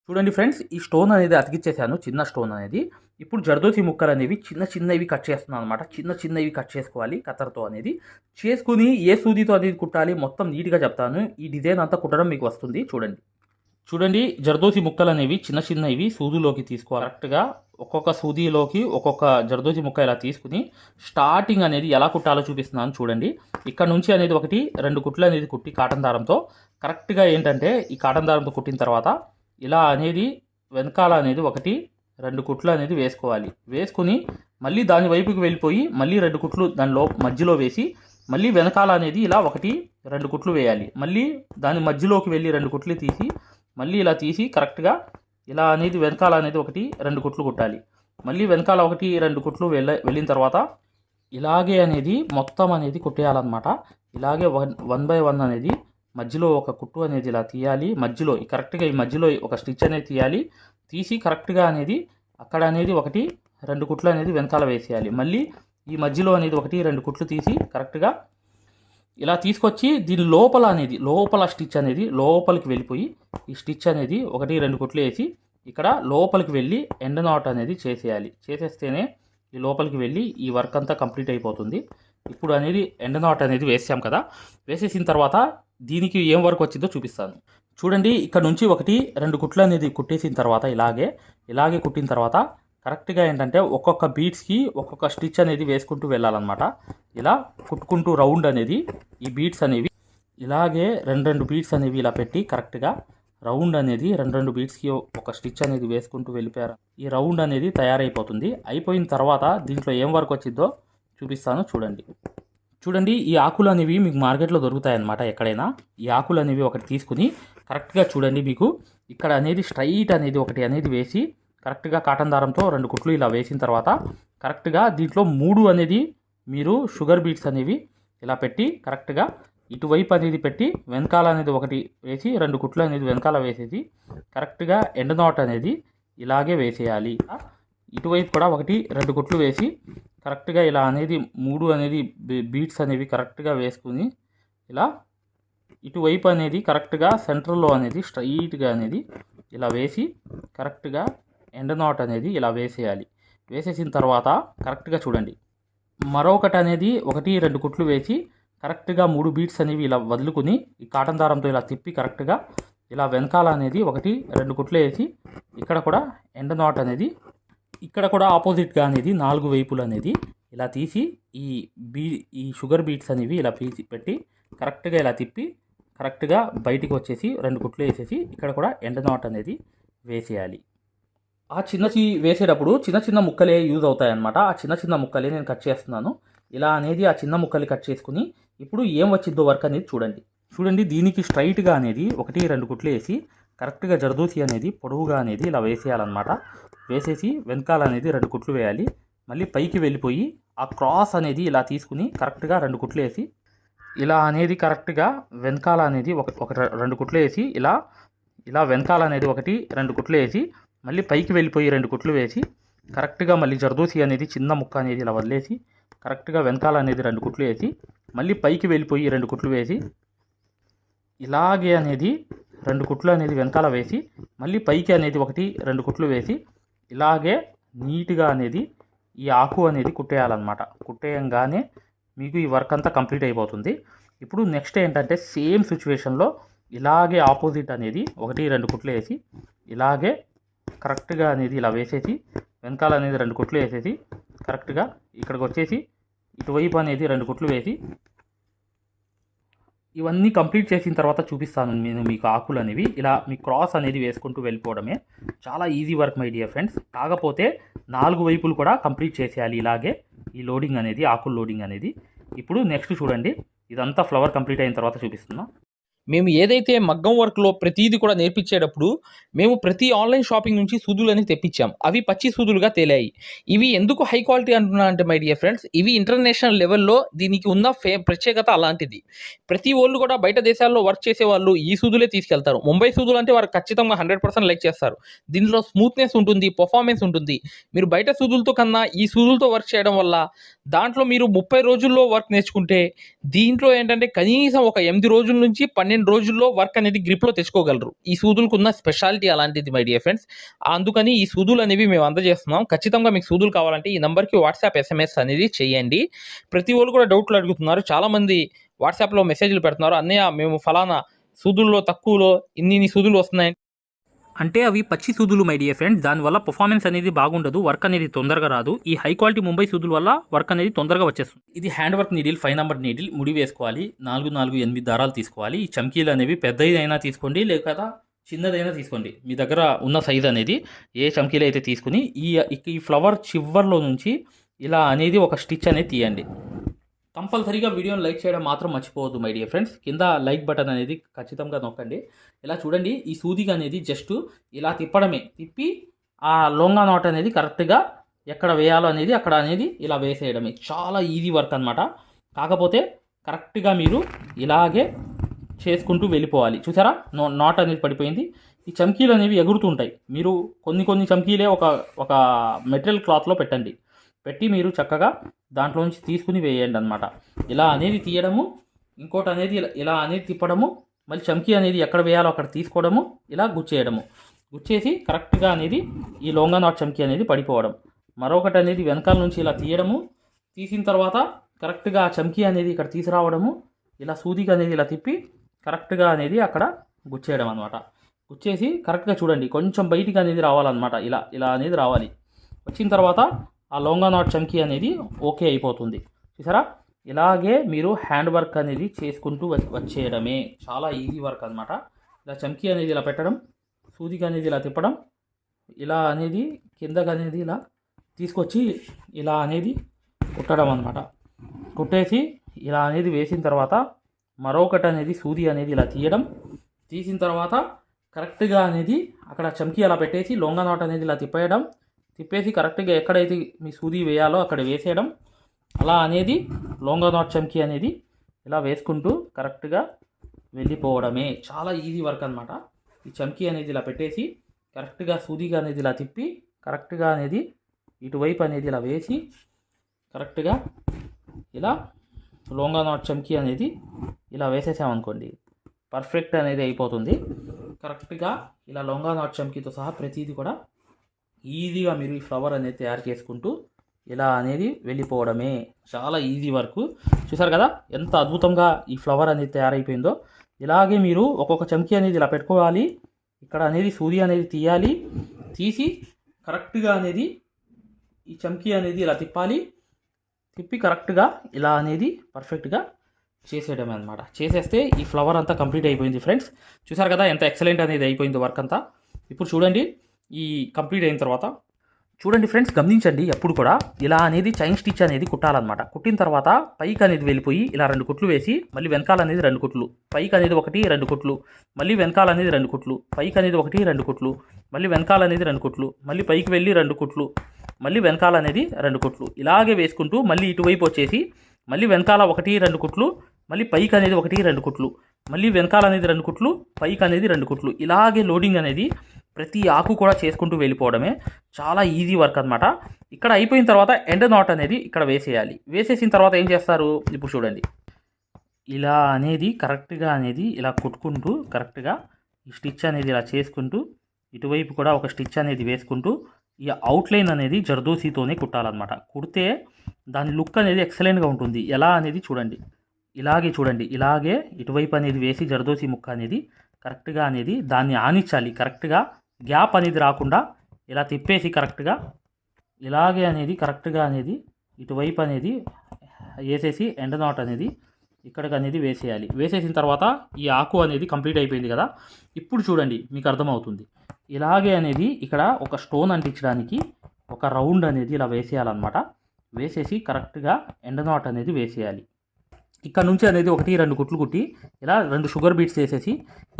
చూడండి ఫ్రెండ్స్, ఈ స్టోన్ అనేది అతికిచ్చేసాను, చిన్న స్టోన్ అనేది. ఇప్పుడు జర్దోసి ముక్కలు అనేవి చిన్న చిన్నవి కట్ చేస్తున్నాను అనమాట. చిన్న చిన్నవి కట్ చేసుకోవాలి కత్తెరతో అనేది. చేసుకుని ఏ సూదితో అనేది కుట్టాలి మొత్తం నీట్గా చెప్తాను. ఈ డిజైన్ అంతా కుట్టడం మీకు వస్తుంది చూడండి. చూడండి, జర్దోసి ముక్కలు అనేవి చిన్న చిన్నవి సూదిలోకి తీసుకోవాలి. కరెక్ట్గా ఒక్కొక్క సూదిలోకి ఒక్కొక్క జర్దోసి ముక్క ఇలా తీసుకుని స్టార్టింగ్ అనేది ఎలా కుట్టాలో చూపిస్తున్నాను చూడండి. ఇక్కడ నుంచి అనేది ఒకటి 2 కుట్లు అనేది కుట్టి కాటన్ దారంతో కరెక్ట్గా ఏంటంటే ఈ కాటన్ దారంతో కుట్టిన తర్వాత ఇలా అనేది వెనకాల అనేది 1-2 కుట్లు అనేది వేసుకోవాలి. వేసుకుని మళ్ళీ దాని వైపుకి వెళ్ళిపోయి మళ్ళీ 2 కుట్లు దానిలో మధ్యలో వేసి మళ్ళీ వెనకాల అనేది ఇలా 1-2 కుట్లు వేయాలి. మళ్ళీ దాని మధ్యలోకి వెళ్ళి 2 కుట్లు తీసి మళ్ళీ ఇలా తీసి కరెక్ట్గా ఇలా అనేది వెనకాల అనేది 1-2 కుట్లు కుట్టాలి. మళ్ళీ వెనకాల 1-2 కుట్లు వెళ్ళిన తర్వాత ఇలాగే అనేది మొత్తం అనేది కుట్టేయాలన్నమాట. ఇలాగే 1 బై 1 అనేది మధ్యలో ఒక కుట్టు అనేది ఇలా తీయాలి. మధ్యలో కరెక్ట్గా ఈ మధ్యలో ఒక స్టిచ్ అనేది తీయాలి. తీసి కరెక్ట్గా అనేది అక్కడ అనేది 1-2 కుట్లు అనేది వెనకాల వేసేయాలి. మళ్ళీ ఈ మధ్యలో అనేది 1-2 కుట్లు తీసి కరెక్ట్గా ఇలా తీసుకొచ్చి దీని లోపల స్టిచ్ అనేది లోపలికి వెళ్ళిపోయి ఈ స్టిచ్ అనేది 1-2 కుట్లు వేసి ఇక్కడ లోపలికి వెళ్ళి ఎండ్ నాట్ అనేది చేసేయాలి. చేసేస్తేనే ఈ లోపలికి వెళ్ళి ఈ వర్క్ అంతా కంప్లీట్ అయిపోతుంది. ఇప్పుడు అనేది ఎండ్ నాట్ అనేది వేసాం కదా, వేసేసిన తర్వాత దీనికి ఏం వర్క్ వచ్చిందో చూపిస్తాను చూడండి. ఇక్కడ నుంచి 1-2 కుట్లు అనేది కుట్టేసిన తర్వాత ఇలాగే కుట్టిన తర్వాత కరెక్ట్గా ఏంటంటే ఒక్కొక్క బీట్స్కి ఒక్కొక్క స్టిచ్ అనేది వేసుకుంటూ వెళ్ళాలన్నమాట. ఇలా కుట్టుకుంటూ రౌండ్ అనేది ఈ బీట్స్ అనేవి ఇలాగే 2 బీట్స్ అనేవి ఇలా పెట్టి కరెక్ట్గా రౌండ్ అనేది 2 బీట్స్కి ఒక స్టిచ్ అనేది వేసుకుంటూ వెళ్ళిపోయారు. ఈ రౌండ్ అనేది తయారైపోతుంది. అయిపోయిన తర్వాత దీంట్లో ఏం వర్క్ వచ్చిందో చూపిస్తాను చూడండి. ఈ ఆకులు అనేవి మీకు మార్కెట్లో దొరుకుతాయి అన్నమాట. ఎక్కడైనా ఈ ఆకులు అనేవి ఒకటి తీసుకుని కరెక్ట్గా చూడండి, మీకు ఇక్కడ అనేది స్ట్రైట్ అనేది ఒకటి అనేది వేసి కరెక్ట్గా కాటన్ దారంతో 2 కుట్లు ఇలా వేసిన తర్వాత కరెక్ట్గా దీంట్లో 3 అనేది మీరు షుగర్ బీట్స్ అనేవి ఇలా పెట్టి కరెక్ట్గా ఇటువైపు అనేది పెట్టి వెనకాల అనేది ఒకటి వేసి 2 కుట్లు అనేది వెనకాల వేసేసి కరెక్ట్గా ఎండ్ నాట్ అనేది ఇలాగే వేసేయాలి. ఇటువైపు కూడా 1-2 కుట్లు వేసి కరెక్ట్గా ఇలా అనేది 3 అనేది బీట్స్ అనేవి కరెక్ట్గా వేసుకుని ఇలా ఇటువైపు అనేది కరెక్ట్గా సెంటర్లో అనేది స్ట్రైట్గా అనేది ఇలా వేసి కరెక్ట్గా ఎండ్ నాట్ అనేది ఇలా వేసేయాలి. వేసేసిన తర్వాత కరెక్ట్గా చూడండి, మరొకటి అనేది 1-2 కుట్లు వేసి కరెక్ట్గా 3 బీట్స్ అనేవి ఇలా వదులుకుని ఈ కాటన్ దారంతో ఇలా తిప్పి కరెక్ట్గా ఇలా వెనకాల అనేది 1-2 కుట్లు వేసి ఇక్కడ కూడా ఎండ్ నాట్ అనేది ఇక్కడ కూడా ఆపోజిట్గా అనేది 4 వైపులు అనేది ఇలా తీసి ఈ షుగర్ బీట్స్ అనేవి ఇలా పెట్టి కరెక్ట్గా ఇలా తిప్పి కరెక్ట్గా బయటికి వచ్చేసి 2 కుట్లు వేసేసి ఇక్కడ కూడా ఎండ్ నాట్ అనేది వేసేయాలి. ఆ వేసేటప్పుడు చిన్న చిన్న ముక్కలే యూజ్ అవుతాయన్నమాట. ఆ చిన్న చిన్న ముక్కలే నేను కట్ చేస్తున్నాను. ఇలా అనేది ఆ చిన్న ముక్కలు కట్ చేసుకుని ఇప్పుడు ఏం వచ్చిందో వర్క్ అనేది చూడండి. దీనికి స్ట్రైట్గా అనేది 1-2 కుట్లు వేసి కరెక్ట్గా జర్దోసి అనేది పొడవుగా అనేది ఇలా వేసేయాలన్నమాట. వేసేసి వెనకాల అనేది 2 కుట్లు వేయాలి. మళ్ళీ పైకి వెళ్ళిపోయి ఆ క్రాస్ అనేది ఇలా తీసుకుని కరెక్ట్గా 2 కుట్లు వేసి ఇలా అనేది కరెక్ట్గా వెనకాల అనేది ఒక 2 కుట్లు వేసి ఇలా వెనకాల అనేది 1-2 కుట్లు వేసి మళ్ళీ పైకి వెళ్ళిపోయి 2 కుట్లు వేసి కరెక్ట్గా మళ్ళీ జర్దోసి అనేది చిన్న ముక్క అనేది ఇలా వదిలేసి కరెక్ట్గా వెనకాల అనేది 2 కుట్లు వేసి మళ్ళీ పైకి వెళ్ళిపోయి 2 కుట్లు వేసి ఇలాగే అనేది 2 కుట్లు అనేది వెనకాల వేసి మళ్ళీ పైకి అనేది 1-2 కుట్లు వేసి ఇలాగే నీట్గా అనేది ఈ ఆకు అనేది కుట్టేయాలన్నమాట. కుట్టేయంగానే మీకు ఈ వర్క్ అంతా కంప్లీట్ అయిపోతుంది. ఇప్పుడు నెక్స్ట్ ఏంటంటే సేమ్ సిచ్యువేషన్లో ఇలాగే ఆపోజిట్ అనేది 1-2 కుట్లు వేసి ఇలాగే కరెక్ట్గా అనేది ఇలా వేసేసి వెనకాల అనేది 2 కుట్లు వేసేసి కరెక్ట్గా ఇక్కడికి వచ్చేసి ఇటువైపు అనేది 2 కుట్లు వేసి ఇవన్నీ కంప్లీట్ చేసిన తర్వాత చూపిస్తాను నేను మీకు ఆకులు అనేవి. ఇలా మీ క్రాస్ అనేది వేసుకుంటూ వెళ్ళిపోవడమే. చాలా easy work my dear friends. కాకపోతే 4 వైపులు కూడా కంప్లీట్ చేసేయాలి ఇలాగే ఈ లోడింగ్ అనేది, ఆకుల లోడింగ్ అనేది. ఇప్పుడు నెక్స్ట్ చూడండి, ఇదంతా ఫ్లవర్ కంప్లీట్ అయిన తర్వాత చూపిస్తున్నా. మేము ఏదైతే మగ్గం వర్క్లో ప్రతిదీ కూడా నేర్పించేటప్పుడు మేము ప్రతి ఆన్లైన్ షాపింగ్ నుంచి సూదులని తెప్పించాం. అవి పచ్చి సూదులుగా తేలాయి. ఇవి ఎందుకు హై క్వాలిటీ అంటున్నా అంటే మై డియర్ ఫ్రెండ్స్, ఇవి ఇంటర్నేషనల్ లెవెల్లో దీనికి ఉన్న ప్రత్యేకత అలాంటిది. ప్రతి వాళ్ళు కూడా బయట దేశాల్లో వర్క్ చేసే వాళ్ళు ఈ సూదులే తీసుకెళ్తారు. ముంబై సూదులు అంటే వారు ఖచ్చితంగా 100% లైక్ చేస్తారు. దీనిలో స్మూత్నెస్ ఉంటుంది, పర్ఫార్మెన్స్ ఉంటుంది. మీరు బయట సూదులతో కన్నా ఈ సూదులతో వర్క్ చేయడం వల్ల దాంట్లో మీరు 30 రోజుల్లో వర్క్ నేర్చుకుంటే దీంట్లో ఏంటంటే కనీసం ఒక 8 రోజుల నుంచి 12 12 రోజుల్లో వర్క్ అనేది గ్రిప్లో తెచ్చుకోగలరు. ఈ సూదులకున్న స్పెషాలిటీ అలాంటిది మై డియర్ ఫ్రెండ్స్. అందుకని ఈ సూదులు అనేవి మేము అందజేస్తున్నాం. ఖచ్చితంగా మీకు సూదులు కావాలంటే ఈ నెంబర్కి వాట్సాప్ ఎస్ఎంఎస్ అనేది చేయండి. ప్రతి వాళ్ళు కూడా డౌట్లు అడుగుతున్నారు. చాలామంది వాట్సాప్లో మెసేజ్లు పెడుతున్నారు, అన్నయ్య మేము ఫలానా సూదుల్లో తక్కువలో ఇన్ని సూదులు వస్తున్నాయి. అంటే అవి పచ్చి సూదులు మై డియర్ ఫ్రెండ్స్. దానివల్ల పర్ఫార్మెన్స్ అనేది బాగుండదు, వర్క్ అనేది తొందరగా రాదు. ఈ హై క్వాలిటీ ముంబై సూదుల వల్ల వర్క్ అనేది తొందరగా వచ్చేస్తుంది. ఇది hand work needle 5 number needle. ముడి వేసుకోవాలి, 4, 4, 8 దారాలు తీసుకోవాలి. ఈ చమ్కీలు అనేవి పెద్దదైనా తీసుకోండి, లేక చిన్నదైనా తీసుకోండి. మీ దగ్గర ఉన్న సైజ్ అనేది ఏ చమ్కీలు అయితే తీసుకుని ఈ ఫ్లవర్ చివర్లో నుంచి ఇలా అనేది ఒక స్టిచ్ అనేది తీయండి. కంపల్సరీగా వీడియోని లైక్ చేయడం మాత్రం మర్చిపోవద్దు మై డియర్ ఫ్రెండ్స్. కింద లైక్ బటన్ అనేది ఖచ్చితంగా నొక్కండి. ఇలా చూడండి, ఈ సూదిగా అనేది జస్ట్ ఇలా తిప్పడమే. తిప్పి ఆ లొంగా నాట్ అనేది కరెక్ట్గా ఎక్కడ వేయాలో అనేది అక్కడ అనేది ఇలా వేసేయడమే. చాలా ఈజీ వర్క్ అనమాట. కాకపోతే కరెక్ట్గా మీరు ఇలాగే చేసుకుంటూ వెళ్ళిపోవాలి. చూసారా, నాట్ అనేది పడిపోయింది. ఈ చమ్కీలు అనేవి ఎగురుతుంటాయి. మీరు కొన్ని చమ్కీలే ఒక మెటీరియల్ క్లాత్లో పెట్టండి. పెట్టి మీరు చక్కగా దాంట్లోంచి తీసుకుని వేయండి అనమాట. ఇలా అనేది తీయడము, ఇంకోటి అనేది ఇలా అనేది తిప్పడము, మళ్ళీ చమ్కీ అనేది ఎక్కడ వేయాలో అక్కడ తీసుకోవడము, ఇలా గుచ్చేయడము. గుచ్చేసి కరెక్ట్గా అనేది ఈ లొంగా నాట్ చమ్కీ అనేది పడిపోవడం. మరొకటి అనేది వెనకాల నుంచి ఇలా తీయడము. తీసిన తర్వాత కరెక్ట్గా ఆ చమ్కీ అనేది ఇక్కడ తీసుకురావడము. ఇలా సూదిగా అనేది ఇలా తిప్పి కరెక్ట్గా అనేది అక్కడ గుచ్చేయడం అనమాట. గుచ్చేసి కరెక్ట్గా చూడండి, కొంచెం బయటికి అనేది రావాలన్నమాట. ఇలా అనేది రావాలి. వచ్చిన తర్వాత ఆ లొంగా నాట్ చమ్కీ అనేది ఓకే అయిపోతుంది. చూసారా, ఇలాగే మీరు హ్యాండ్ వర్క్ అనేది చేసుకుంటూ వచ్చేయడమే. చాలా ఈజీ వర్క్ అనమాట. ఇలా చమ్కీ అనేది ఇలా పెట్టడం, సూదిగా అనేది ఇలా తిప్పడం, ఇలా అనేది కిందకి అనేది ఇలా తీసుకొచ్చి ఇలా అనేది కుట్టడం అనమాట. కుట్టేసి ఇలా అనేది వేసిన తర్వాత మరొకటి అనేది సూది అనేది ఇలా తీయడం. తీసిన తర్వాత కరెక్ట్గా అనేది అక్కడ చమ్కీ అలా పెట్టేసి లొంగా నాట్ అనేది ఇలా తిప్పేసి కరెక్ట్గా ఎక్కడైతే మీ సూది వేయాలో అక్కడ వేసేయడం. అలా అనేది లొంగా నాట్ చమ్కీ అనేది ఇలా వేసుకుంటూ కరెక్ట్గా వెళ్ళిపోవడమే. చాలా ఈజీ వర్క్ అనమాట. ఈ చమ్కీ అనేది ఇలా పెట్టేసి కరెక్ట్గా సూదిగా అనేది ఇలా తిప్పి కరెక్ట్గా అనేది ఇటువైపు అనేది ఇలా వేసి కరెక్ట్గా ఇలా లొంగా నాట్ చమ్కీ అనేది ఇలా వేసేసామనుకోండి, పర్ఫెక్ట్ అనేది అయిపోతుంది. కరెక్ట్గా ఇలా లొంగా నాట్ చమ్కీతో సహా ప్రతిదీ కూడా ఈజీగా మీరు ఈ ఫ్లవర్ అనేది తయారు చేసుకుంటూ ఇలా అనేది వెళ్ళిపోవడమే. చాలా ఈజీ వర్క్. చూసారు కదా ఎంత అద్భుతంగా ఈ ఫ్లవర్ అనేది తయారైపోయిందో. ఇలాగే మీరు ఒక్కొక్క చమ్కీ అనేది ఇలా పెట్టుకోవాలి. ఇక్కడ అనేది సూది అనేది తీయాలి. తీసి కరెక్ట్గా అనేది ఈ చమ్కీ అనేది ఇలా తిప్పి కరెక్ట్గా ఇలా అనేది పర్ఫెక్ట్గా చేసేయడమే అనమాట. చేసేస్తే ఈ ఫ్లవర్ అంతా కంప్లీట్ అయిపోయింది ఫ్రెండ్స్. చూసారు కదా ఎంత ఎక్సలెంట్ అనేది అయిపోయింది వర్క్ అంతా. ఇప్పుడు చూడండి, ఈ కంప్లీట్ అయిన తర్వాత చూడండి ఫ్రెండ్స్, గమనించండి. ఎప్పుడు కూడా ఇలా అనేది చైన్ స్టిచ్ అనేది కుట్టాలన్నమాట. కుట్టిన తర్వాత పైకి అనేది వెళ్ళిపోయి ఇలా 2 కుట్లు వేసి మళ్ళీ వెనకాల అనేది 2 కుట్లు, పైకి అనేది 1, 2 కుట్లు, మళ్ళీ వెనకాల అనేది 2 కుట్లు, పైకి అనేది 1, 2 కుట్లు, మళ్ళీ వెనకాల అనేది 2 కుట్లు, మళ్ళీ పైకి వెళ్ళి 2 కుట్లు, మళ్ళీ వెనకాల అనేది 2 కుట్లు. ఇలాగే వేసుకుంటూ మళ్ళీ ఇటువైపు వచ్చేసి మళ్ళీ వెనకాల 1, 2 కుట్లు, మళ్ళీ పైకి అనేది 1, 2 కుట్లు, మళ్ళీ వెనకాల అనేది 2 కుట్లు, పైకి అనేది 2 కుట్లు. ఇలాగే లోడింగ్ అనేది ప్రతి ఆకు కూడా చేసుకుంటూ వెళ్ళిపోవడమే. చాలా ఈజీ వర్క్ అనమాట. ఇక్కడ అయిపోయిన తర్వాత ఎండ్ నాట్ అనేది ఇక్కడ వేసేయాలి. వేసేసిన తర్వాత ఏం చేస్తారు ఇప్పుడు చూడండి. ఇలా అనేది కరెక్ట్గా అనేది ఇలా కుట్టుకుంటూ కరెక్ట్గా ఈ స్టిచ్ అనేది ఇలా చేసుకుంటూ ఇటువైపు కూడా ఒక స్టిచ్ అనేది వేసుకుంటూ ఈ అవుట్లైన్ అనేది జర్దోసీతోనే కుట్టాలన్నమాట. కుడితే దాని లుక్ అనేది ఎక్సలెంట్గా ఉంటుంది. ఎలా అనేది చూడండి, ఇలాగే చూడండి, ఇలాగే ఇటువైపు అనేది వేసి జర్దోసి ముక్క అనేది కరెక్ట్గా అనేది దాన్ని ఆనించాలి. కరెక్ట్గా గ్యాప్ అనేది రాకుండా ఇలా తిప్పేసి కరెక్ట్గా ఇలాగే అనేది కరెక్ట్గా అనేది ఇటువైపు అనేది వేసేసి ఎండ్ నాట్ అనేది ఇక్కడికి అనేది వేసేయాలి. వేసేసిన తర్వాత ఈ ఆకు అనేది కంప్లీట్ అయిపోయింది కదా. ఇప్పుడు చూడండి మీకు అర్థమవుతుంది. ఇలాగే అనేది ఇక్కడ ఒక స్టోన్ అంటించడానికి ఒక రౌండ్ అనేది ఇలా వేసేయాలన్నమాట. వేసేసి కరెక్ట్గా ఎండ్ నాట్ అనేది వేసేయాలి. ఇక్కడ నుంచి అనేది 1, 2 కుట్లు కుట్టి ఇలా 2 షుగర్ బీట్స్ వేసేసి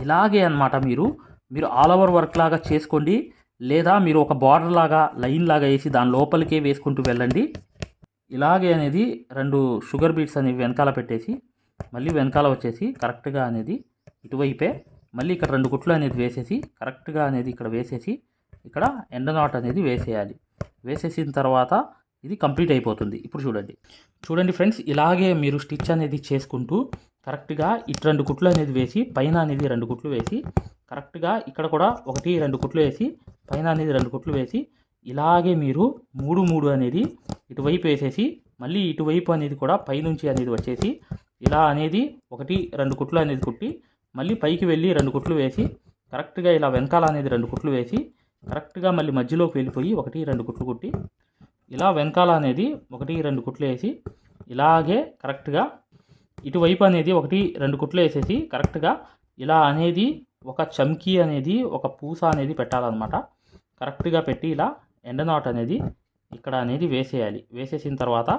ఇలాగే అన్నమాట మీరు ఆల్ ఓవర్ వర్క్ లాగా చేసుకోండి. లేదా మీరు ఒక బార్డర్ లాగా లైన్ లాగా వేసి దాని లోపలికే వేసుకుంటూ వెళ్ళండి. ఇలాగే అనేది 2 షుగర్ బీట్స్ అనేవి వెనకాల పెట్టేసి మళ్ళీ వెనకాల వచ్చేసి కరెక్ట్గా అనేది ఇటువైపే మళ్ళీ ఇక్కడ 2 కుట్లు అనేది వేసేసి కరెక్ట్గా అనేది ఇక్కడ వేసేసి ఇక్కడ ఎండ్ నాట్ అనేది వేసేయాలి. వేసేసిన తర్వాత ఇది కంప్లీట్ అయిపోతుంది. ఇప్పుడు చూడండి ఫ్రెండ్స్, ఇలాగే మీరు స్టిచ్ అనేది చేసుకుంటూ కరెక్ట్గా ఇటు 2 కుట్లు అనేది వేసి పైన అనేది 2 కుట్లు వేసి కరెక్ట్గా ఇక్కడ కూడా 1 2 కుట్లు వేసి పైన అనేది 2 కుట్లు వేసి ఇలాగే మీరు 3 3 అనేది ఇటువైపు వేసేసి మళ్ళీ ఇటువైపు అనేది కూడా పైనుంచి అనేది వచ్చేసి ఇలా అనేది 1 2 కుట్లు అనేది కుట్టి మళ్ళీ పైకి వెళ్ళి 2 కుట్లు వేసి కరెక్ట్గా ఇలా వెనకాల అనేది 2 కుట్లు వేసి కరెక్ట్గా మళ్ళీ మధ్యలోకి వెళ్ళిపోయి 1 2 కుట్లు కుట్టి ఇలా వెనకాల అనేది 1 2 కుట్లు వేసి ఇలాగే కరెక్ట్గా ఇటువైపు అనేది 1 2 కుట్లు వేసేసి కరెక్ట్గా ఇలా అనేది ఒక చమ్కీ అనేది ఒక పూస అనేది పెట్టాలన్నమాట. కరెక్ట్గా పెట్టి ఇలా ఎండ నాట్ అనేది ఇక్కడ అనేది వేసేయాలి. వేసేసిన తర్వాత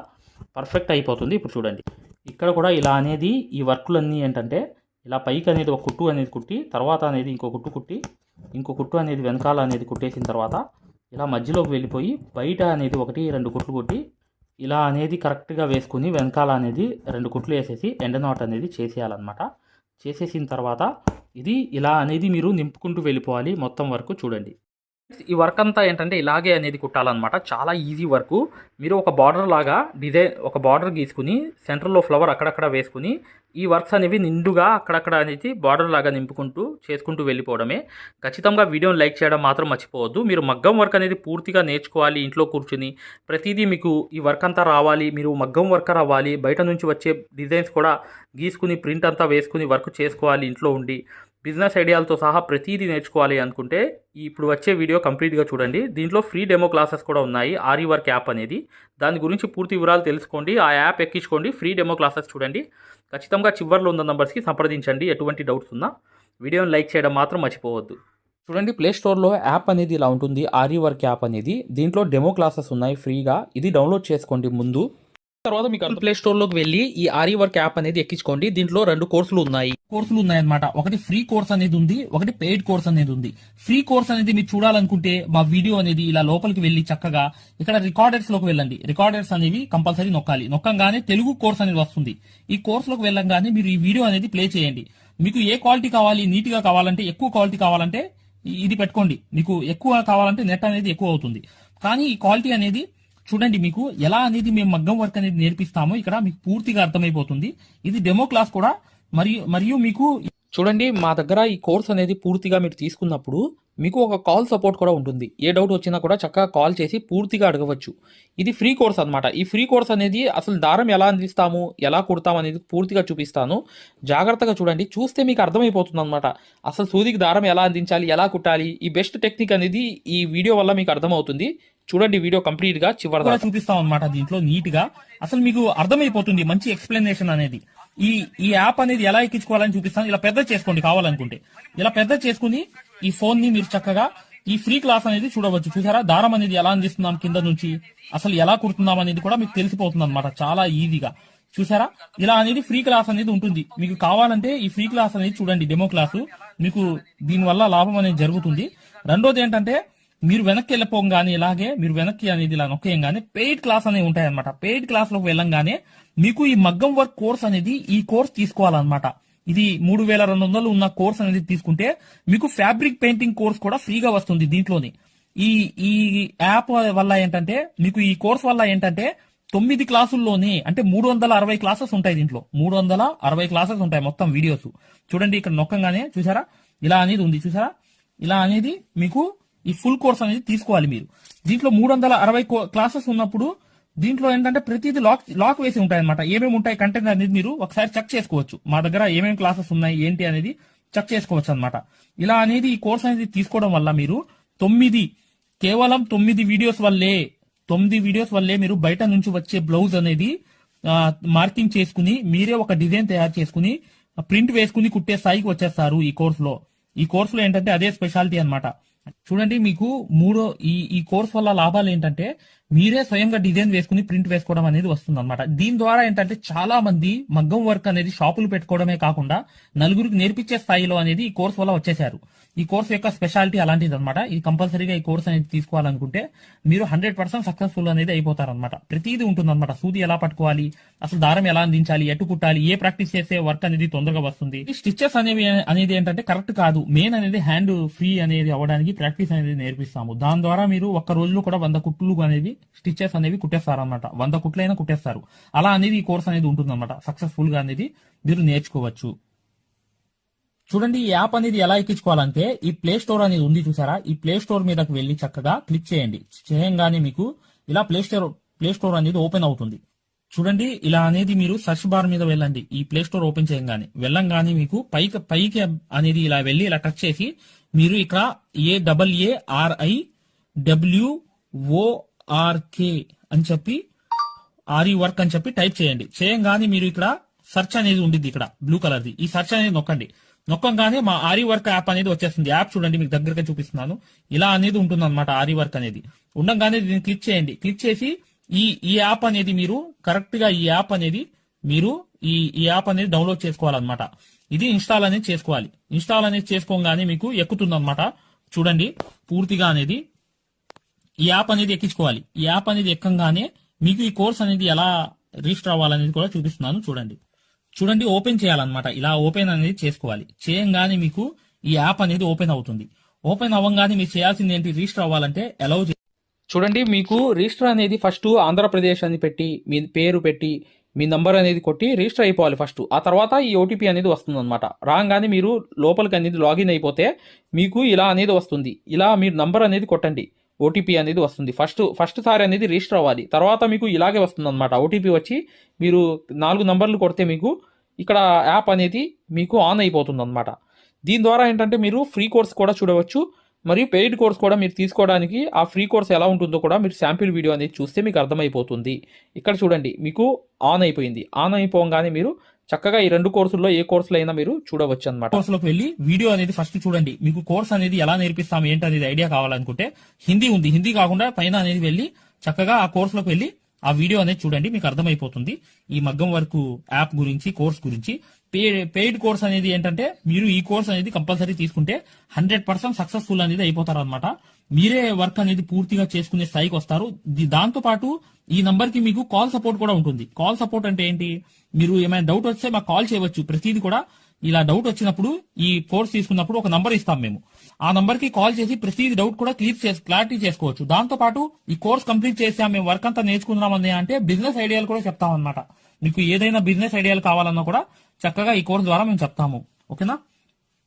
పర్ఫెక్ట్ అయిపోతుంది. ఇప్పుడు చూడండి ఇక్కడ కూడా ఇలా అనేది ఈ వర్కులన్నీ ఏంటంటే ఇలా పైకి అనేది ఒక కుట్టు అనేది కుట్టి తర్వాత అనేది ఇంకో కుట్టు కుట్టి ఇంకో కుట్టు అనేది వెనకాల అనేది కుట్టేసిన తర్వాత ఇలా మధ్యలోకి వెళ్ళిపోయి బయట అనేది 1 2 కుట్లు కుట్టి ఇలా అనేది కరెక్ట్గా వేసుకుని వెనకాల అనేది 2 కుట్లు వేసేసి ఎండ నాట్ అనేది చేసేయాలన్నమాట. చేసేసిన తర్వాత ఇది ఇలా అనేది మీరు నింపుకుంటూ వెళ్ళిపోవాలి మొత్తం వరకు. చూడండి ఈ వర్క్ అంతా ఏంటంటే ఇలాగే అనేది కుట్టాలన్నమాట. చాలా ఈజీ వర్క్. మీరు ఒక బార్డర్ లాగా డిజైన్ ఒక బార్డర్ గీసుకుని సెంటర్లో ఫ్లవర్ అక్కడక్కడ వేసుకుని ఈ వర్క్స్ అనేవి నిండుగా అక్కడక్కడ అనేది బార్డర్ లాగా నింపుకుంటూ చేసుకుంటూ వెళ్ళిపోవడమే. ఖచ్చితంగా వీడియోని లైక్ చేయడం మాత్రం మర్చిపోవద్దు. మీరు మగ్గం వర్క్ అనేది పూర్తిగా నేర్చుకోవాలి. ఇంట్లో కూర్చుని ప్రతిదీ మీకు ఈ వర్క్ అంతా రావాలి. మీరు మగ్గం వర్కర్ అవ్వాలి. బయట నుంచి వచ్చే డిజైన్స్ కూడా గీసుకుని ప్రింట్ అంతా వేసుకుని వర్క్ చేసుకోవాలి. ఇంట్లో ఉండి బిజినెస్ ఐడియాలతో సహా ప్రతిదీ నేర్చుకోవాలి అనుకుంటే ఇప్పుడు వచ్చే వీడియో కంప్లీట్గా చూడండి. దీంట్లో ఫ్రీ డెమో క్లాసెస్ కూడా ఉన్నాయి. ఆరి వర్క్ యాప్ అనేది దాని గురించి పూర్తి వివరాలు తెలుసుకోండి. ఆ యాప్ ఎక్కించుకోండి. ఫ్రీ డెమో క్లాసెస్ చూడండి. ఖచ్చితంగా చివర్లో ఉన్న నంబర్స్కి సంప్రదించండి. ఎటువంటి డౌట్స్ ఉన్నా వీడియోని లైక్ చేయడం మాత్రం మర్చిపోవద్దు. చూడండి ప్లే స్టోర్లో యాప్ అనేది ఇలా ఉంటుంది. ఆరి వర్క్ యాప్ అనేది దీంట్లో డెమో క్లాసెస్ ఉన్నాయి ఫ్రీగా. ఇది డౌన్లోడ్ చేసుకోండి ముందు. తర్వాత మీకు ప్లే స్టోర్లోకి వెళ్ళి ఈ ఆరి వర్క్ యాప్ అనేది ఎక్కించుకోండి. దీంట్లో 2 కోర్సులు ఉన్నాయన్నమాట. ఒకటి ఫ్రీ కోర్స్ అనేది ఉంది, ఒకటి పెయిడ్ కోర్స్ అనేది ఉంది. ఫ్రీ కోర్స్ అనేది మీరు చూడాలనుకుంటే మా వీడియో అనేది ఇలా లోపలికి వెళ్ళి చక్కగా ఇక్కడ రికార్డర్స్ లోకి వెళ్ళండి. రికార్డర్స్ అనేవి కంపల్సరీ నొక్కంగానే తెలుగు కోర్స్ అనేది వస్తుంది. ఈ కోర్స్ లోకి వెళ్ళంగానే మీరు ఈ వీడియో అనేది ప్లే చేయండి. మీకు ఏ క్వాలిటీ కావాలి, నీట్ గా కావాలంటే, ఎక్కువ క్వాలిటీ కావాలంటే ఇది పెట్టుకోండి. మీకు ఎక్కువ కావాలంటే నెట్ అనేది ఎక్కువ అవుతుంది. కానీ ఈ క్వాలిటీ అనేది చూడండి, మీకు ఎలా అనేది మేము మగ్గం వర్క్ అనేది నేర్పిస్తామో ఇక్కడ మీకు పూర్తిగా అర్థమైపోతుంది. ఇది డెమో క్లాస్ కూడా మరియు మీకు చూడండి మా దగ్గర ఈ కోర్స్ అనేది పూర్తిగా మీరు తీసుకున్నప్పుడు మీకు ఒక కాల్ సపోర్ట్ కూడా ఉంటుంది. ఏ డౌట్ వచ్చినా కూడా చక్కగా కాల్ చేసి పూర్తిగా అడగవచ్చు. ఇది ఫ్రీ కోర్స్ అన్నమాట. ఈ ఫ్రీ కోర్స్ అనేది అసలు దారం ఎలా అందిస్తాము, ఎలా కుడతాము అనేది పూర్తిగా చూపిస్తాను. జాగ్రత్తగా చూడండి. చూస్తే మీకు అర్థమైపోతుంది అనమాట. అసలు సూదికి దారం ఎలా అందించాలి, ఎలా కుట్టాలి, ఈ బెస్ట్ టెక్నిక్ అనేది ఈ వీడియో వల్ల మీకు అర్థమవుతుంది. చూడండి వీడియో కంప్లీట్ గా చివరిగా చూపిస్తాం అనమాట. దీంట్లో నీట్ గా అసలు మీకు అర్థమైపోతుంది. మంచి ఎక్స్ప్లెనేషన్ అనేది ఈ యాప్ అనేది ఎలా ఎక్కించుకోవాలని చూపిస్తాను. ఇలా పెద్ద చేసుకోండి కావాలనుకుంటే. ఇలా పెద్ద చేసుకుని ఈ ఫోన్ ని మీరు చక్కగా ఈ ఫ్రీ క్లాస్ అనేది చూడవచ్చు. చూసారా దారం అనేది ఎలా అందిస్తున్నాం కింద నుంచి, అసలు ఎలా కుడుతున్నాం అనేది కూడా మీకు తెలిసిపోతుంది అనమాట. చాలా ఈజీగా చూసారా. ఇలా అనేది ఫ్రీ క్లాస్ అనేది ఉంటుంది. మీకు కావాలంటే ఈ ఫ్రీ క్లాస్ అనేది చూడండి, డెమో క్లాసు. మీకు దీనివల్ల లాభం అనేది జరుగుతుంది. రెండోది ఏంటంటే మీరు వెనక్కి వెళ్ళిపోగానే ఇలాగే మీరు వెనక్కి అనేది ఇలా నొక్కేయంగానే పెయిడ్ క్లాస్ అనేవి ఉంటాయి అనమాట. పెయిడ్ క్లాస్ లోకి వెళ్ళంగానే మీకు ఈ మగ్గం వర్క్ కోర్స్ అనేది ఈ కోర్స్ తీసుకోవాలన్నమాట. ఇది 3200 ఉన్న కోర్స్ అనేది తీసుకుంటే మీకు ఫ్యాబ్రిక్ పెయింటింగ్ కోర్స్ కూడా ఫ్రీగా వస్తుంది దీంట్లోని. ఈ యాప్ వల్ల ఏంటంటే మీకు ఈ కోర్స్ వల్ల ఏంటంటే 9 క్లాసుల్లోనే అంటే 360 క్లాసెస్ ఉంటాయి. దీంట్లో 360 క్లాసెస్ ఉంటాయి మొత్తం వీడియోస్. చూడండి ఇక్కడ నొక్కంగానే చూసారా ఇలా అనేది ఉంది. చూసారా ఇలా అనేది మీకు ఈ ఫుల్ కోర్స్ అనేది తీసుకోవాలి మీరు. దీంట్లో 360 క్లాసెస్ ఉన్నప్పుడు దీంట్లో ఏంటంటే ప్రతిదీ లాక్ వేసి ఉంటాయి అనమాట. ఏమేమి ఉంటాయి కంటెంట్ అనేది మీరు ఒకసారి చెక్ చేసుకోవచ్చు. మా దగ్గర ఏమేమి క్లాసెస్ ఉన్నాయి ఏంటి అనేది చెక్ చేసుకోవచ్చు అనమాట. ఇలా అనేది ఈ కోర్స్ అనేది తీసుకోవడం వల్ల మీరు కేవలం 9 వీడియోస్ వల్లే మీరు బయట నుంచి వచ్చే బ్లౌజ్ అనేది మార్కింగ్ చేసుకుని మీరే ఒక డిజైన్ తయారు చేసుకుని ప్రింట్ వేసుకుని కుట్టే స్థాయికి వచ్చేస్తారు ఈ కోర్సులో. ఈ కోర్సులో ఏంటంటే అదే స్పెషాలిటీ అన్నమాట. చూడండి మీకు ఈ కోర్స్ వల్ల లాభాలు ఏంటంటే మీరే స్వయంగా డిజైన్ వేసుకుని ప్రింట్ వేసుకోవడం అనేది వస్తుంది అనమాట. దీని ద్వారా ఏంటంటే చాలా మంది మగ్గం వర్క్ అనేది షాపులు పెట్టుకోవడమే కాకుండా నలుగురికి నేర్పించే స్థాయిలో అనేది ఈ కోర్స్ వల్ల వచ్చేసారు. ఈ కోర్స్ యొక్క స్పెషాలిటీ అలాంటిది అనమాట. ఇది కంపల్సరీగా ఈ కోర్స్ అనేది తీసుకోవాలనుకుంటే మీరు 100% సక్సెస్ఫుల్ అనేది అయిపోతారనమాట. ప్రతిదీ ఉంటుంది అనమాట. సూది ఎలా పట్టుకోవాలి, అసలు దారం ఎలా అందించాలి, ఎటు కుట్టాలి, ఏ ప్రాక్టీస్ చేస్తే వర్క్ అనేది తొందరగా వస్తుంది. ఈ స్టిచెస్ అనేది ఏంటంటే కరెక్ట్ కాదు. మెయిన్ అనేది హ్యాండ్ ఫ్రీ అనేది అవ్వడానికి ప్రాక్టీస్ అనేది నేర్పిస్తాము. దాని ద్వారా మీరు ఒక్క రోజులో కూడా 100 కుట్లు అనేవి స్టిచెస్ అనేవి కుట్టేస్తారు అనమాట. 100 కుట్లైనా కుట్టేస్తారు. అలా అనేది ఈ కోర్స్ అనేది ఉంటుంది అనమాట. సక్సెస్ఫుల్ గా అనేది మీరు నేర్చుకోవచ్చు. చూడండి ఈ యాప్ అనేది ఎలా ఎక్కించుకోవాలంటే ఈ ప్లే స్టోర్ అనేది ఉంది చూసారా, ఈ ప్లే స్టోర్ మీదకి వెళ్ళి చక్కగా క్లిక్ చేయండి. చేయంగానే మీకు ఇలా ప్లే స్టోర్ అనేది ఓపెన్ అవుతుంది. చూడండి ఇలా అనేది మీరు సెర్చ్ బార్ మీద వెళ్ళండి. ఈ ప్లే స్టోర్ ఓపెన్ చేయంగానే వెళ్ళంగానే మీకు పైకి అనేది ఇలా వెళ్ళి ఇలా టచ్ చేసి మీరు ఇక్కడ AARIWORK అని చెప్పి ఆరి వర్క్ అని చెప్పి టైప్ చేయండి. చేయంగానే మీరు ఇక్కడ సెర్చ్ అనేది ఉండిద్ది, ఇక్కడ బ్లూ కలర్ది. ఈ సెర్చ్ అనేది నొక్కండి. నొక్కంగానే మా ఆరి వర్క్ యాప్ అనేది వచ్చేస్తుంది. యాప్ చూడండి మీకు దగ్గరగా చూపిస్తున్నాను. ఇలా అనేది ఉంటుంది అనమాట ఆరి వర్క్ అనేది. ఉండగానే దీన్ని క్లిక్ చేయండి. క్లిక్ చేసి ఈ యాప్ అనేది మీరు కరెక్ట్ గా ఈ యాప్ అనేది డౌన్లోడ్ చేసుకోవాలన్నమాట. ఇది ఇన్స్టాల్ అనేది చేసుకోవాలి. ఇన్స్టాల్ అనేది చేసుకోగానే మీకు ఎక్కుతుంది అనమాట. చూడండి పూర్తిగా అనేది ఈ యాప్ అనేది ఎక్కించుకోవాలి. ఈ యాప్ అనేది ఎక్కంగానే మీకు ఈ కోర్స్ అనేది ఎలా రిజిస్టర్ అవ్వాలనేది కూడా చూపిస్తున్నాను. చూడండి ఓపెన్ చేయాలన్నమాట. ఇలా ఓపెన్ అనేది చేసుకోవాలి. చేయంగానే మీకు ఈ యాప్ అనేది ఓపెన్ అవుతుంది. ఓపెన్ అవ్వగానే మీరు చేయాల్సింది ఏంటి, రిజిస్టర్ అవ్వాలంటే అలౌ. చూడండి మీకు రిజిస్టర్ అనేది ఫస్ట్ ఆంధ్రప్రదేశ్ అని పెట్టి మీ పేరు పెట్టి మీ నంబర్ అనేది కొట్టి రిజిస్టర్ అయిపోవాలి ఫస్ట్. ఆ తర్వాత ఈ ఓటీపీ అనేది వస్తుంది అనమాట. రాగానే మీరు లోపలికి అనేది లాగిన్ అయిపోతే మీకు ఇలా అనేది వస్తుంది. ఇలా మీరు నంబర్ అనేది కొట్టండి, ఓటీపీ అనేది వస్తుంది. ఫస్ట్ సారి అనేది రిజిస్టర్ అవ్వాలి. తర్వాత మీకు ఇలాగే వస్తుంది అనమాట. ఓటీపీ వచ్చి మీరు 4 నంబర్లు కొడితే మీకు ఇక్కడ యాప్ అనేది మీకు ఆన్ అయిపోతుంది అనమాట. దీని ద్వారా ఏంటంటే మీరు ఫ్రీ కోర్స్ కూడా చూడవచ్చు, మరియు పెయిడ్ కోర్స్ కూడా మీరు తీసుకోవడానికి ఆ ఫ్రీ కోర్స్ ఎలా ఉంటుందో కూడా మీరు శాంపిల్ వీడియో అనేది చూస్తే మీకు అర్థమైపోతుంది. ఇక్కడ చూడండి మీకు ఆన్ అయిపోయింది. ఆన్ అయిపోగానే మీరు చక్కగా ఈ 2 కోర్సుల్లో ఏ కోర్సులో అయినా మీరు చూడవచ్చు అనమాట. కోర్సులోకి వెళ్ళి వీడియో అనేది ఫస్ట్ చూడండి. మీకు కోర్స్ అనేది ఎలా నేర్పిస్తాం ఏంటి అనేది ఐడియా కావాలనుకుంటే హిందీ ఉంది, హిందీ కాకుండా పైన అనేది వెళ్ళి చక్కగా ఆ కోర్సులోకి వెళ్ళి ఆ వీడియో అనేది చూడండి, మీకు అర్థమైపోతుంది ఈ మగ్గం వర్క్ యాప్ గురించి, కోర్స్ గురించి. పెయిడ్ కోర్స్ అనేది ఏంటంటే మీరు ఈ కోర్స్ అనేది కంపల్సరీ తీసుకుంటే 100% సక్సెస్ఫుల్ అనేది అయిపోతారు అనమాట. మీరే వర్క్ అనేది పూర్తిగా చేసుకునే స్థాయికి వస్తారు. దాంతో పాటు ఈ నంబర్ కి మీకు కాల్ సపోర్ట్ కూడా ఉంటుంది. కాల్ సపోర్ట్ అంటే ఏంటి, మీరు ఏమైనా డౌట్ వస్తే మాకు కాల్ చేయవచ్చు. ప్రతిదీ కూడా ఇలా డౌట్ వచ్చినప్పుడు ఈ కోర్స్ తీసుకున్నప్పుడు ఒక నంబర్ ఇస్తాం మేము. ఆ నంబర్ కి కాల్ చేసి ప్రతిదీ డౌట్ కూడా క్లారిటీ చేసుకోవచ్చు. దాంతో పాటు ఈ కోర్స్ కంప్లీట్ చేసాం, మేము వర్క్ అంతా నేర్చుకున్నామని అంటే బిజినెస్ ఐడియాలు కూడా చెప్తాం అనమాట. మీకు ఏదైనా బిజినెస్ ఐడియాలు కావాలన్నా కూడా చక్కగా ఈ కోర్స్ ద్వారా మేము చెప్తాము. ఓకేనా?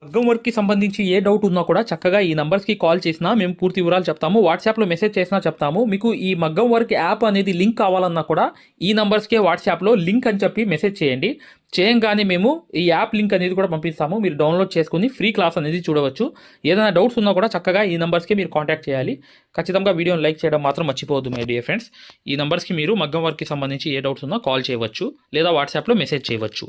మగ్గం వర్క్ కి సంబంధించి ఏ డౌట్ ఉన్నా కూడా చక్కగా ఈ నంబర్స్ కి కాల్ చేసినా మేము పూర్తి వివరాలు చెప్తాము. వాట్సాప్ లో మెసేజ్ చేసినా చెప్తాము. మీకు ఈ మగ్గం వర్క్ యాప్ అనేది లింక్ కావాలన్నా కూడా ఈ నంబర్స్ కే వాట్సాప్ లో లింక్ అని చెప్పి మెసేజ్ చేయండి. చేయంగానే మేము ఈ యాప్ లింక్ అనేది కూడా పంపిస్తాము. మీరు డౌన్లోడ్ చేసుకుని ఫ్రీ క్లాస్ అనేది చూడవచ్చు. ఏదైనా డౌట్స్ ఉన్నా కూడా చక్కగా ఈ నంబర్స్కి మీరు కాంటాక్ట్ చేయాలి. ఖచ్చితంగా వీడియోని లైక్ చేయడం మాత్రం మర్చిపోవద్దు మై డియర్ ఫ్రెండ్స్. ఈ నంబర్స్కి మీరు మగ్గం వర్క్కి సంబంధించి ఏ డౌట్స్ ఉన్నా కాల్ చేయవచ్చు లేదా వాట్సాప్లో మెసేజ్ చేయవచ్చు.